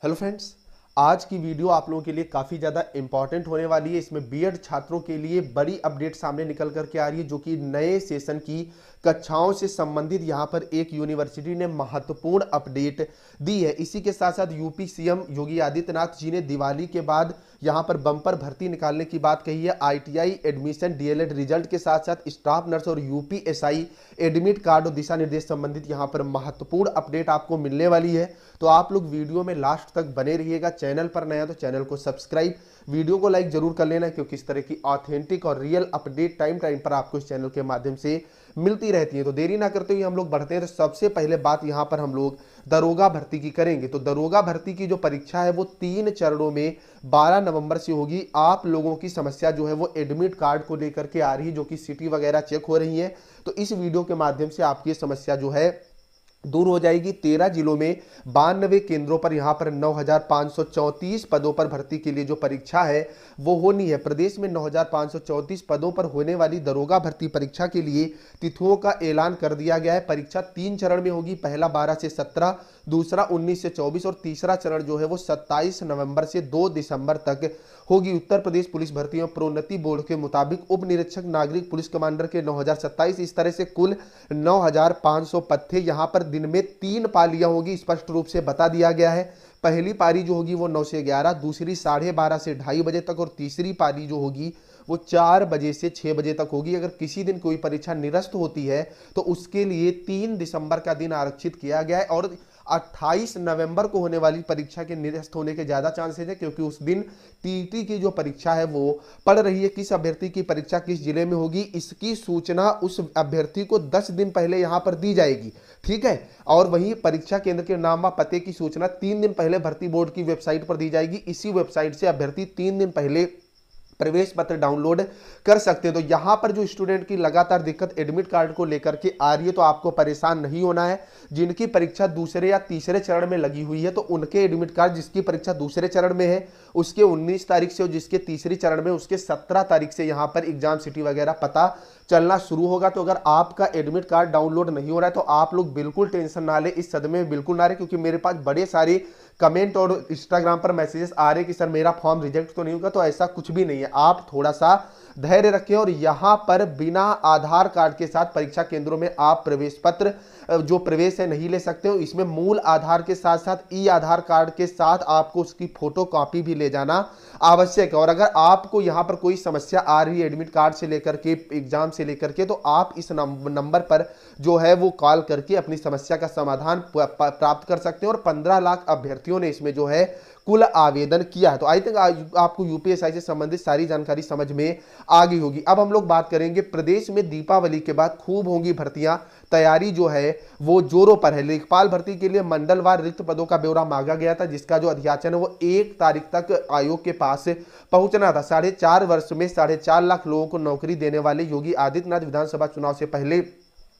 Hello friends, आज की video आप लोगों के लिए काफ़ी ज़्यादा इंपॉर्टेंट होने वाली है। इसमें बीएड छात्रों के लिए बड़ी अपडेट सामने निकल करके आ रही है, जो कि नए सेशन की कक्षाओं से संबंधित यहाँ पर एक यूनिवर्सिटी ने महत्वपूर्ण अपडेट दी है। इसी के साथ साथ यूपी सीएम योगी आदित्यनाथ जी ने दिवाली के बाद यहाँ पर बम्पर भर्ती निकालने की बात कही है। आईटीआई एडमिशन, डीएलएड रिजल्ट के साथ साथ स्टाफ नर्स और यूपीएसआई एडमिट कार्ड और दिशा निर्देश संबंधित यहाँ पर महत्वपूर्ण अपडेट आपको मिलने वाली है। तो आप लोग वीडियो में लास्ट तक बने रहिएगा। चैनल पर नया तो चैनल को सब्सक्राइब, वीडियो को लाइक जरूर कर लेना, क्योंकि इस तरह की ऑथेंटिक और रियल अपडेट टाइम टाइम पर आपको इस चैनल के माध्यम से मिलती रहती है। तो देरी ना करते हुए हम लोग बढ़ते हैं। तो सबसे पहले बात यहाँ पर हम लोग दरोगा भर्ती की करेंगे। तो दरोगा भर्ती की जो परीक्षा है वो 3 चरणों में 12 नवंबर से होगी। आप लोगों की समस्या जो है वो एडमिट कार्ड को लेकर के आ रही है, जो कि सिटी वगैरह चेक हो रही है। तो इस वीडियो के माध्यम से आपकी समस्या जो है दूर हो जाएगी। 13 जिलों में 92 केंद्रों पर यहाँ पर 9,534 पदों पर भर्ती के लिए जो परीक्षा है वो होनी है। प्रदेश में 9,534 पदों पर होने वाली दरोगा भर्ती परीक्षा के लिए तिथियों का ऐलान कर दिया गया है। परीक्षा 3 चरण में होगी। पहला 12 से 17, दूसरा 19 से 24 और तीसरा चरण जो है वो 27 नवंबर से 2 दिसंबर तक होगी। उत्तर प्रदेश पुलिस भर्ती एवं प्रोन्नति बोर्ड के मुताबिक उप निरीक्षक नागरिक पुलिस कमांडर के 9,027, इस तरह से कुल 9,500 पद थे। यहाँ पर दिन में 3 पालियां होगी, स्पष्ट रूप से बता दिया गया है। पहली पारी जो होगी वो 9 से 11, दूसरी 12:30 से 2:30 बजे तक और तीसरी पारी जो होगी वो 4 बजे से 6 बजे तक होगी। अगर किसी दिन कोई परीक्षा निरस्त होती है तो उसके लिए 3 दिसंबर का दिन आरक्षित किया गया है और 28 नवंबर को होने वाली परीक्षा के निरस्त होने के ज्यादा चांसेस है, क्योंकि उस दिन टीटी की जो परीक्षा है वो पड़ रही है। किस अभ्यर्थी की परीक्षा किस जिले में होगी, इसकी सूचना उस अभ्यर्थी को 10 दिन पहले यहां पर दी जाएगी, ठीक है। और वहीं परीक्षा केंद्र के नाम व पते की सूचना 3 दिन पहले भर्ती बोर्ड की वेबसाइट पर दी जाएगी। इसी वेबसाइट से अभ्यर्थी 3 दिन पहले प्रवेश पत्र डाउनलोड कर सकते हैं। तो यहां पर जो स्टूडेंट की लगातार दिक्कत एडमिट कार्ड को लेकर के आ रही है, तो आपको परेशान नहीं होना है। जिनकी परीक्षा दूसरे या तीसरे चरण में लगी हुई है, तो उनके एडमिट कार्ड, जिसकी परीक्षा दूसरे चरण में है उसके 19 तारीख से और जिसके तीसरी चरण में उसके 17 तारीख से यहां पर एग्जाम सिटी वगैरह पता चलना शुरू होगा। तो अगर आपका एडमिट कार्ड डाउनलोड नहीं हो रहा है तो आप लोग बिल्कुल टेंशन ना ले, इस सदमे में बिल्कुल ना रहे, क्योंकि मेरे पास बड़े सारे कमेंट और इंस्टाग्राम पर मैसेजेस आ रहे कि सर मेरा फॉर्म रिजेक्ट तो नहीं होगा। तो ऐसा कुछ भी नहीं है, आप थोड़ा सा धैर्य रखें। और यहां पर बिना आधार कार्ड के साथ परीक्षा केंद्रों में आप प्रवेश पत्र जो प्रवेश है नहीं ले सकते हो। इसमें मूल आधार के साथ साथ ई आधार कार्ड के साथ आपको उसकी फोटो कॉपी भी ले जाना आवश्यक है। और अगर आपको यहां पर कोई समस्या आ रही है एडमिट कार्ड से लेकर के एग्जाम से लेकर के, तो आप इस नंबर पर जो है वो कॉल करके अपनी समस्या का समाधान प्राप्त कर सकते हैं। और 15 लाख अभ्यर्थियों ने इसमें जो है कुल आवेदन किया है। तो आई थिंक आपको यूपीएसआई से संबंधित सारी जानकारी समझ में आ गई होगी। अब हम लोग बात करेंगे, प्रदेश में दीपावली के बाद खूब होंगी भर्तियां, तैयारी जो है वो जोरों पर है। लेखपाल भर्ती के लिए मंडलवार रिक्त पदों का ब्यौरा मांगा गया था, जिसका जो अध्याचन है वो 1 तारीख तक आयोग के पास पहुंचना था। 4.5 वर्ष में 4.5 लाख लोगों को नौकरी देने वाले योगी आदित्यनाथ विधानसभा चुनाव से पहले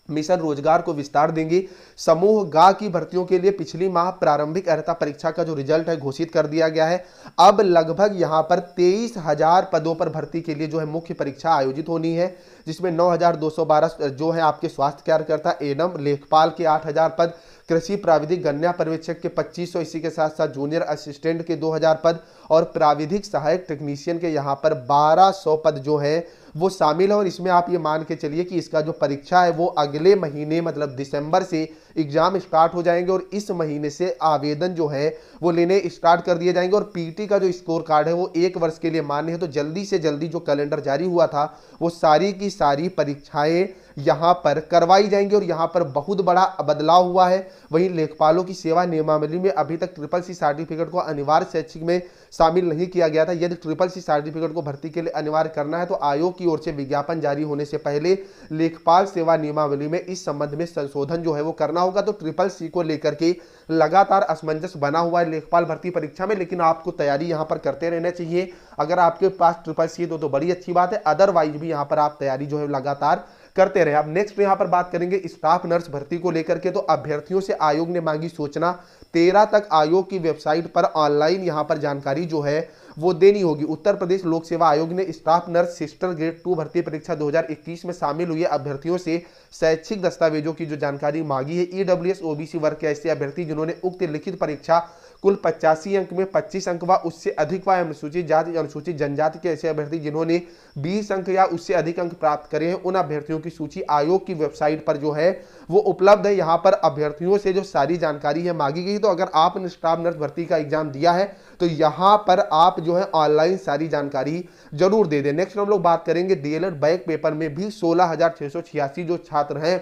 मिशन रोजगार को विस्तार देंगे। समूह गा की भर्तियों के लिए पिछली माह प्रारंभिक अर्हता परीक्षा का जो रिजल्ट है घोषित कर दिया गया है। अब लगभग यहां पर 23,000 पदों पर भर्ती के लिए जो है मुख्य परीक्षा आयोजित होनी है, जिसमें 9,212 जो है आपके स्वास्थ्य कार्यकर्ता एनम, लेखपाल के 8,000 पद, कृषि प्राविधिक गन्ना पर्यवेक्षक के 2500, इसी के साथ साथ जूनियर असिस्टेंट के 2,000 पद और प्राविधिक सहायक टेक्नीशियन के यहाँ पर 1,200 पद जो है वो शामिल है। और इसमें आप ये मान के चलिए कि इसका जो परीक्षा है वो अगले महीने मतलब दिसंबर से एग्जाम स्टार्ट हो जाएंगे और इस महीने से आवेदन जो है वो लेने स्टार्ट कर दिए जाएंगे। और पीटी का जो स्कोर कार्ड है वो 1 वर्ष के लिए मान्य है। तो जल्दी से जल्दी जो कैलेंडर जारी हुआ था वो सारी की सारी परीक्षाएं यहां पर करवाई जाएंगी। और यहां पर बहुत बड़ा बदलाव हुआ है। वहीं लेखपालों की सेवा नियमावली में अभी तक CCC सर्टिफिकेट को अनिवार्य शैक्षिक में शामिल नहीं किया गया था। यदि CCC सर्टिफिकेट को भर्ती के लिए अनिवार्य करना है तो आयोग की ओर से विज्ञापन जारी होने से पहले लेखपाल सेवा नियमावली में इस संबंध में संशोधन जो है वो करना होगा। तो CCC को लेकर के लगातार असमंजस बना हुआ है लेखपाल भर्ती परीक्षा में, लेकिन आपको तैयारी यहां पर करते रहना चाहिए। अगर आपके पास CCC तो बड़ी अच्छी बात है, अदरवाइज भी यहां पर आप तैयारी जो है लगातार करते रहे। अब नेक्स्ट यहां पर बात करेंगे स्टाफ नर्स भर्ती को लेकर के। तो अभ्यर्थियों से आयोग ने मांगी सूचना, 13 तक आयोग की वेबसाइट पर ऑनलाइन यहां पर जानकारी जो है वो देनी होगी। उत्तर प्रदेश लोक सेवा आयोग ने स्टाफ नर्स सिस्टर ग्रेड 2 भर्ती परीक्षा 2021 में शामिल हुए अभ्यर्थियों से शैक्षिक दस्तावेजों की जो जानकारी मांगी है। ईडब्ल्यूएस ओबीसी वर्ग के ऐसे अभ्यर्थी जिन्होंने उक्त लिखित परीक्षा कुल 85 अंक में 25 अंक व उससे अधिक व अनुसूचित जाति अनुसूचित जनजाति के ऐसे अभ्यर्थी जिन्होंने 20 अंक या उससे अधिक अंक प्राप्त करे हैं, उन अभ्यर्थियों की सूची आयोग की वेबसाइट पर जो है वो उपलब्ध है। यहाँ पर अभ्यर्थियों से जो सारी जानकारी है मांगी गई। तो अगर आपने स्टाफ नर्स भर्ती का एग्जाम दिया है तो यहाँ पर आप जो है ऑनलाइन सारी जानकारी जरूर दे दें। नेक्स्ट हम लोग बात करेंगे डीएलएड बैक पेपर में भी 16,686 जो छात्र हैं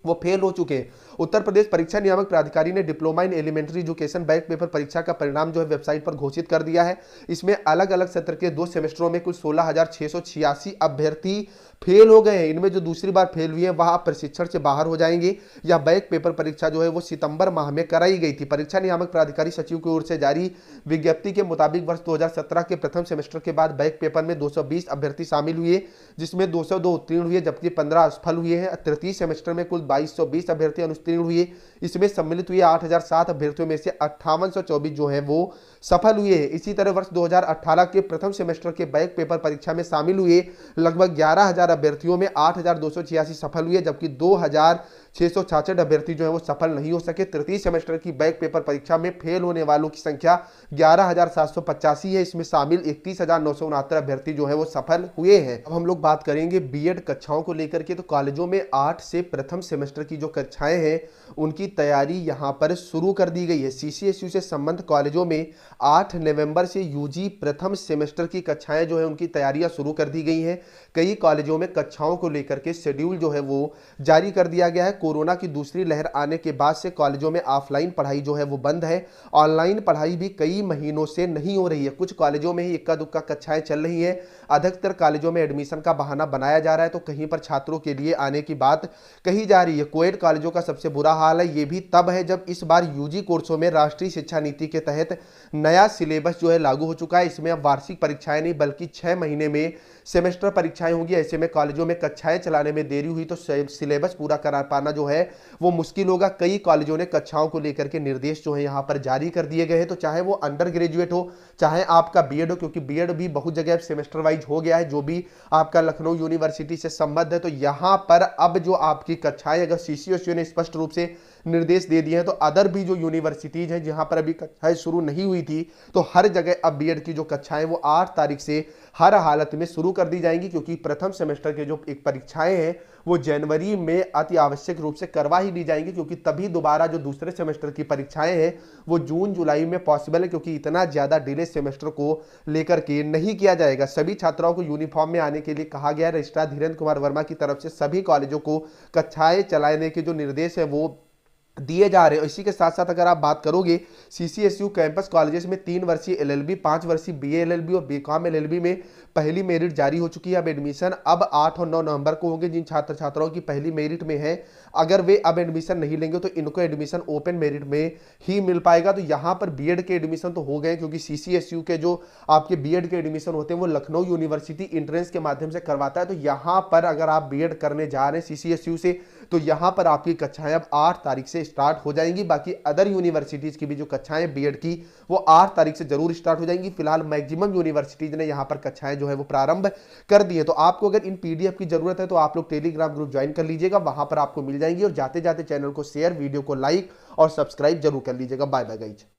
वो फेल हो चुके हैं। उत्तर प्रदेश परीक्षा नियामक प्राधिकारी ने diploma in elementary education back paper परीक्षा का परिणाम जो है वेबसाइट पर घोषित कर दिया है। इसमें अलग अलग सत्र के 2 सेमेस्टरों में कुल 16,686 अभ्यर्थी फेल हो गए हैं। इनमें जो दूसरी बार फेल हुए हैं वह प्रशिक्षण से बाहर हो जाएंगे। यह बैक पेपर परीक्षा जो है वो सितंबर माह में कराई गई थी। परीक्षा नियामक प्राधिकारी सचिव की ओर से जारी विज्ञप्ति के मुताबिक वर्ष 2017 के प्रथम सेमेस्टर के बाद बैक पेपर में 220 अभ्यर्थी शामिल हुए, जिसमें 202 उत्तीर्ण हुए जबकि 15 असफल हुए हैं। तृतीय सेमेस्टर में कुल 2220 अभ्यर्थी अनुत्तीर्ण हुए। इसमें सम्मिलित हुए 8007 अभ्यर्थियों में से 5824 जो है वो सफल हुए हैं। इसी तरह वर्ष 2018 के प्रथम सेमेस्टर के बैक पेपर परीक्षा में शामिल हुए लगभग 11,000 अभ्यर्थियों में 8,286 सफल हुए जबकि 2,666 अभ्यर्थी जो है वो सफल नहीं हो सके। तृतीय सेमेस्टर की बैक पेपर परीक्षा में फेल होने वालों की संख्या 11,785 है। इसमें शामिल 31,969 अभ्यर्थी जो है वो सफल हुए हैं। अब हम लोग बात करेंगे बीएड कक्षाओं को लेकर के। तो कॉलेजों में 8 से प्रथम सेमेस्टर की जो कक्षाएं हैं उनकी तैयारी यहाँ पर शुरू कर दी गई है। सीसीएसयू से संबंध कॉलेजों में 8 नवंबर से यूजी प्रथम सेमेस्टर की कक्षाएं जो है उनकी तैयारियां शुरू कर दी गई हैं। कई कॉलेजों में कक्षाओं को लेकर के शेड्यूल जो है वो जारी कर दिया गया है। कोरोना की दूसरी लहर आने के बाद से कॉलेजों में ऑफलाइन पढ़ाई जो है वो बंद है। ऑनलाइन पढ़ाई भी कई महीनों से नहीं हो रही है। कुछ कॉलेजों में ही इक्का दुक्का कक्षाएं चल रही हैं। अधिकतर कॉलेजों में एडमिशन का बहाना बनाया जा रहा है तो कहीं पर छात्रों के लिए आने की बात कही जा रही है। कोएड कॉलेजों का सबसे बुरा हाल है। ये भी तब है जब इस बार यूजी कोर्सों में राष्ट्रीय शिक्षा नीति के तहत नया सिलेबस जो है लागू हो चुका है। इसमें अब वार्षिक परीक्षाएं नहीं बल्कि 6 महीने में सेमेस्टर परीक्षाएं होंगी। ऐसे में कॉलेजों में कक्षाएं चलाने में देरी हुई तो सिलेबस पूरा करा पाना जो है वो मुश्किल होगा। कई कॉलेजों ने कक्षाओं को लेकर के निर्देश जो है यहाँ पर जारी कर दिए गए हैं। तो चाहे वो अंडर ग्रेजुएट हो चाहे आपका बीएड हो, क्योंकि बीएड भी बहुत जगह सेमेस्टर वाइज हो गया है, जो भी आपका लखनऊ यूनिवर्सिटी से संबद्ध है। तो यहाँ पर अब जो आपकी कक्षाएं अगर सीसीएसयू ने स्पष्ट रूप से निर्देश दे दिए हैं तो अदर भी जो यूनिवर्सिटीज हैं जहां पर अभी कक्षाएं शुरू नहीं हुई थी तो हर जगह अब बीएड की जो कक्षाएं वो 8 तारीख से हर हालत में शुरू कर दी जाएंगी। क्योंकि प्रथम सेमेस्टर के जो एक परीक्षाएं हैं वो जनवरी में अति आवश्यक रूप से करवा ही ली जाएंगी, क्योंकि तभी दोबारा जो दूसरे सेमेस्टर की परीक्षाएं हैं वो जून जुलाई में पॉसिबल है, क्योंकि इतना ज्यादा डिले सेमेस्टर को लेकर के नहीं किया जाएगा। सभी छात्राओं को यूनिफॉर्म में आने के लिए कहा गया है। रजिस्ट्रार धीरेन्द्र कुमार वर्मा की तरफ से सभी कॉलेजों को कक्षाएं चलाने के जो निर्देश है वो दिए जा रहे हैं। इसी के साथ साथ अगर आप बात करोगे सीसीएसयू कैंपस कॉलेजेस में 3 वर्षीय एलएलबी, 5 वर्षीय बीए एलएलबी और बीकॉम एलएलबी में पहली मेरिट जारी हो चुकी है। अब एडमिशन अब 8 और 9 नवंबर को होंगे। जिन छात्र छात्राओं की पहली मेरिट में है अगर वे अब एडमिशन नहीं लेंगे तो इनको एडमिशन ओपन मेरिट में ही मिल पाएगा। तो यहाँ पर बीएड के एडमिशन तो हो गए, क्योंकि सीसीएसयू के जो आपके बीएड के एडमिशन होते हैं वो लखनऊ यूनिवर्सिटी एंट्रेंस के माध्यम से करवाता है। तो यहाँ पर अगर आप बीएड करने जा रहे हैं सीसीएसयू से तो यहाँ पर आपकी कक्षाएं अब 8 तारीख से स्टार्ट हो जाएंगी। बाकी अदर यूनिवर्सिटीज की भी जो कक्षाएं बीएड की वो 8 तारीख से जरूर स्टार्ट हो जाएंगी। फिलहाल मैक्सिमम यूनिवर्सिटीज ने यहाँ पर कक्षाएं जो है वो प्रारंभ कर दी है। तो आपको अगर इन पीडीएफ की जरूरत है तो आप लोग टेलीग्राम ग्रुप ज्वाइन कर लीजिएगा, वहां पर आपको मिल जाएंगी। और जाते जाते चैनल को शेयर, वीडियो को लाइक और सब्सक्राइब जरूर कर लीजिएगा। Bye bye guys.